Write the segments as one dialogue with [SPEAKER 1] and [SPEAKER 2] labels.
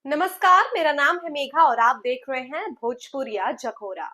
[SPEAKER 1] नमस्कार, मेरा नाम है मेघा और आप देख रहे हैं भोजपुरिया जखोरा।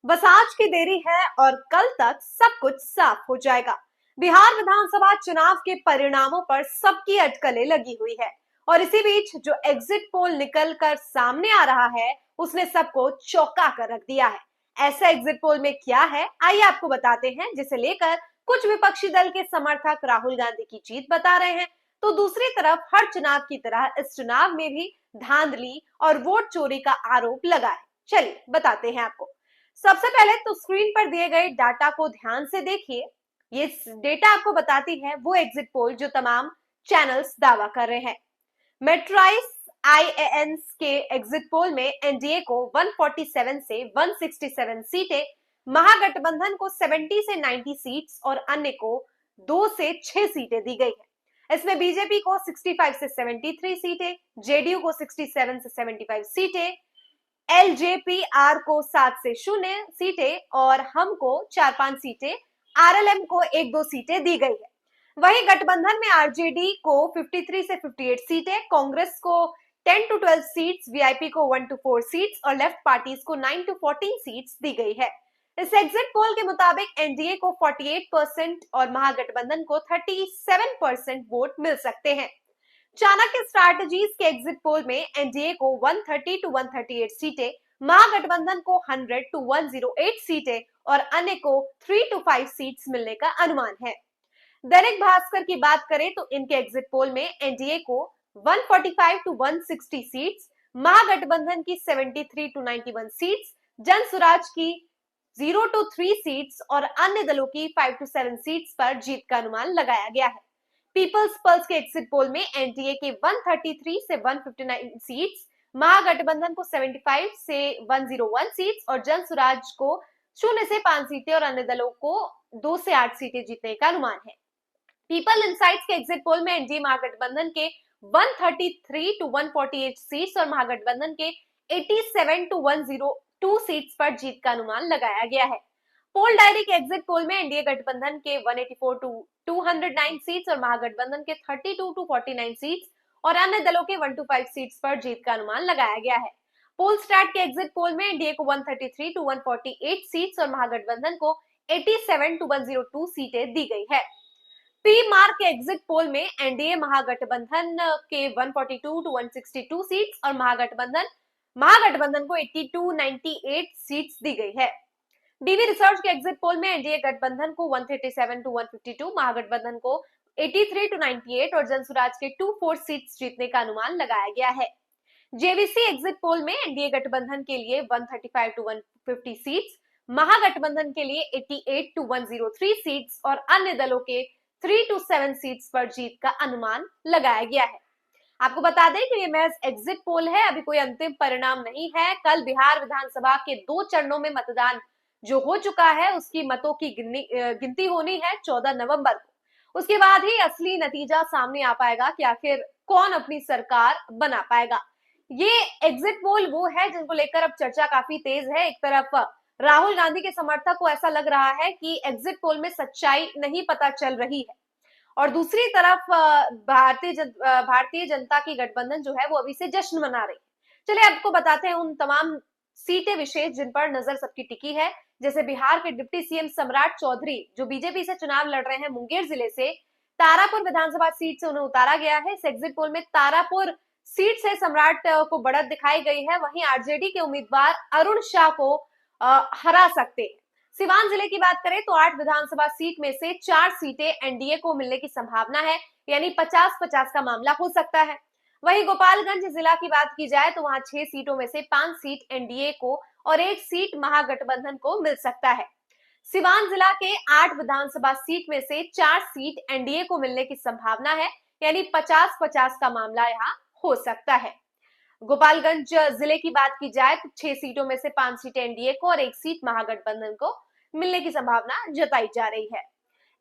[SPEAKER 1] बस आज की देरी है और कल तक सब कुछ साफ हो जाएगा। बिहार विधानसभा चुनाव के परिणामों पर सबकी अटकलें लगी हुई है और इसी बीच जो एग्जिट पोल निकल कर सामने आ रहा है उसने सबको चौंका कर रख दिया है। ऐसा एग्जिट पोल में क्या है, आइए आपको बताते हैं, जिसे लेकर कुछ विपक्षी दल के समर्थक राहुल गांधी की जीत बता रहे हैं, तो दूसरी तरफ हर चुनाव की तरह इस चुनाव में भी धांधली और वोट चोरी का आरोप लगा है। चलिए बताते हैं आपको। सबसे पहले तो स्क्रीन पर दिए गए डाटा को ध्यान से देखिए। ये डेटा आपको बताती है वो एग्जिट पोल जो तमाम चैनल्स दावा कर रहे हैं। मेट्राइस आईएएन्स के एग्जिट पोल में एनडीए को 147 से 167 सीटें, महागठबंधन को 70 से 90 सीट्स और अन्य को 2 से 6 सीटें दी गई है। इसमें बीजेपी को 65 से 73 सीटें, जेडीयू को 67 से 75 सीटें, एलजेपीआर को 7 से 0 सीटें और हम को 4-5 सीटें, आरएलएम को 1-2 सीटें दी गई है। वहीं गठबंधन में आरजेडी को 53 से 58 सीटें, कांग्रेस को 10 to 12 सीट्स, वीआईपी को 1 to 4 सीट्स और लेफ्ट पार्टीज को 9 to 14 सीट्स दी गई है। इस एग्जिट पोल के मुताबिक एनडीए को 48% और महागठबंधन को 37% वोट मिल सकते हैं। चाणक्य स्ट्रैटेजीज के एग्जिट पोल में एनडीए को 130 to 138 सीटें, महागठबंधन को 100 to 108 सीटें और अन्य को 3 to 5 सीट्स मिलने का अनुमान है। दैनिक भास्कर की बात करें तो इनके एग्जिट पोल में एनडीए को 145 to 160 सीट्स, महागठबंधन की 73 to 91 सीट्स, जनसुराज की 0 to 3 सीट्स और अन्य दलों की 5 to 7 सीट्स पर जीत का अनुमान लगाया गया है। पीपल्स पल्स के एग्जिट पोल में एनडीए के 133 से 159 सीट्स, महागठबंधन को 75 से 101 सीट्स और जनसुराज को 0 से 5 सीटें और अन्य दलों को 2 से 8 सीटें जीतने का अनुमान है। पीपल इनसाइट्स के एग्जिट पोल में एनडीए महागठबंधन के 133 to 148 सीट्स और महागठबंधन के 87 to 102 सीट्स पर जीत का अनुमान लगाया गया है। पोल डायरी के एग्जिट पोल में एनडीए गठबंधन के 184 to 209 सीट्स और महागठबंधन के 32 to 49 सीट्स और अन्य दलों के 1 to 5 सीट्स पर जीत का अनुमान लगाया गया है। पोल स्टैट के एग्जिट पोल में एनडीए को 133 to 148 सीट्स और महागठबंधन को 87 to 102 सीटें दी गई है। पी मार्क के एग्जिट पोल में एनडीए महागठबंधन के 142 to 162 सीट्स और महागठबंधन को 80 to 98 सीट्स दी गई है। डीवी रिसर्च के एग्जिट पोल में एनडीए गठबंधन को 137 to 152, महागठबंधन को 83 to 98 और जनसुराज के 2-4 सीट्स जीतने का अनुमान लगाया गया है। जेवीसी एग्जिट पोल में एनडीए गठबंधन के लिए 135 to 150 सीट्स, महागठबंधन के लिए 88 to 103 सीट्स और अन्य दलों के 3 to 7 सीट्स पर जीत का अनुमान लगाया गया है। आपको बता दें कि ये महज एग्जिट पोल है, अभी कोई अंतिम परिणाम नहीं है। कल बिहार विधानसभा के 2 चरणों में मतदान जो हो चुका है उसकी मतों की गिनती होनी है 14 नवंबर को। उसके बाद ही असली नतीजा सामने आ पाएगा कि आखिर कौन अपनी सरकार बना पाएगा। ये एग्जिट पोल वो है जिनको लेकर अब चर्चा काफी तेज है। एक तरफ राहुल गांधी के समर्थक को ऐसा लग रहा है कि एग्जिट पोल में सच्चाई नहीं पता चल रही है और दूसरी तरफ भारतीय जनता की गठबंधन जो है वो अभी से जश्न मना रही है। चलिए आपको बताते हैं उन तमाम सीटें विशेष जिन पर नजर सबकी टिकी है। जैसे बिहार के डिप्टी सीएम सम्राट चौधरी जो बीजेपी से चुनाव लड़ रहे हैं, मुंगेर जिले से तारापुर विधानसभा सीट से उन्हें उतारा गया है। इस एग्जिट पोल में तारापुर सीट से सम्राट को बढ़त दिखाई गई है। वहीं आरजेडी के उम्मीदवार अरुण शाह को हरा सकते हैं। सिवान जिले की बात करें तो 8 विधानसभा सीट में से 4 सीटें एनडीए को मिलने की संभावना है, यानी 50-50 का मामला हो सकता है। वहीं गोपालगंज जिला की बात की जाए तो वहां 6 सीटों में से 5 सीट एनडीए को और 1 सीट महागठबंधन को मिल सकता है। सिवान जिला के 8 विधानसभा सीट में से 4 सीट एनडीए को मिलने की संभावना है, यानी 50-50 का मामला यहाँ हो सकता है। गोपालगंज जिले की बात की जाए तो 6 सीटों में से 5 सीटें एनडीए को और 1 सीट महागठबंधन को मिलने की संभावना जताई जा रही है।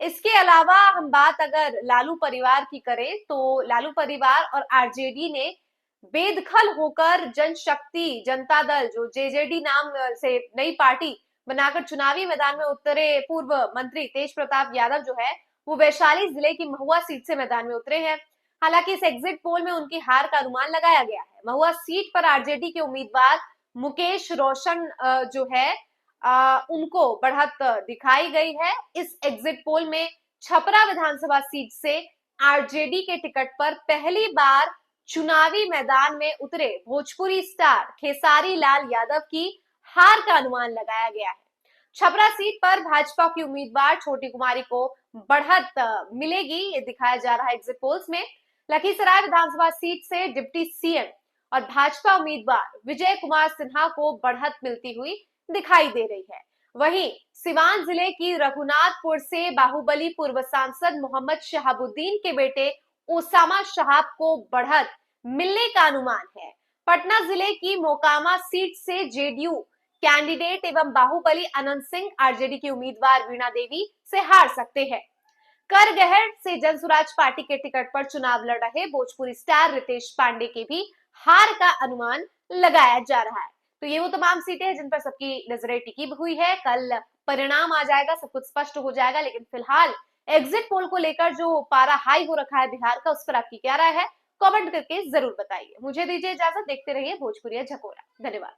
[SPEAKER 1] इसके अलावा हम बात अगर लालू परिवार की करें तो लालू परिवार और आरजेडी ने बेदखल होकर जनशक्ति जनता दल जो जेजेडी नाम से नई पार्टी बनाकर चुनावी मैदान में उतरे पूर्व मंत्री तेज प्रताप यादव जो है वो वैशाली जिले की महुआ सीट से मैदान में उतरे हैं। हालांकि इस एग्जिट पोल में उनकी हार का अनुमान लगाया गया है। महुआ सीट पर आरजेडी के उम्मीदवार मुकेश रोशन जो है उनको बढ़त दिखाई गई है। इस एग्जिट पोल में छपरा विधानसभा सीट से आरजेडी के टिकट पर पहली बार चुनावी मैदान में उतरे भोजपुरी स्टार खेसारी लाल यादव की हार का अनुमान लगाया गया है। छपरा सीट पर भाजपा की उम्मीदवार छोटी कुमारी को बढ़त मिलेगी, ये दिखाया जा रहा है एग्जिट पोल्स में। लखीसराय विधानसभा सीट से डिप्टी सीएम और भाजपा उम्मीदवार विजय कुमार सिन्हा को बढ़त मिलती हुई दिखाई दे रही है। वहीं सिवान जिले की रघुनाथपुर से बाहुबली पूर्व सांसद मोहम्मद शहाबुद्दीन के बेटे ओसामा शहाब को बढ़त मिलने का अनुमान है। पटना जिले की मोकामा सीट से जेडीयू कैंडिडेट एवं बाहुबली अनंत सिंह आरजेडी की उम्मीदवार वीणा देवी से हार सकते हैं। करगहर से जनसुराज पार्टी के टिकट पर चुनाव लड़ रहे भोजपुरी स्टार रितेश पांडे के भी हार का अनुमान लगाया जा रहा है। तो ये वो तमाम सीटें हैं जिन पर सबकी नजरें टिकी हुई है। कल परिणाम आ जाएगा, सब कुछ स्पष्ट हो जाएगा, लेकिन फिलहाल एग्जिट पोल को लेकर जो पारा हाई हो रखा है बिहार का, उस पर आपकी क्या राय है? कमेंट करके जरूर बताइए। मुझे दीजिए इजाजत, देखते रहिए भोजपुरिया झकोरा। धन्यवाद।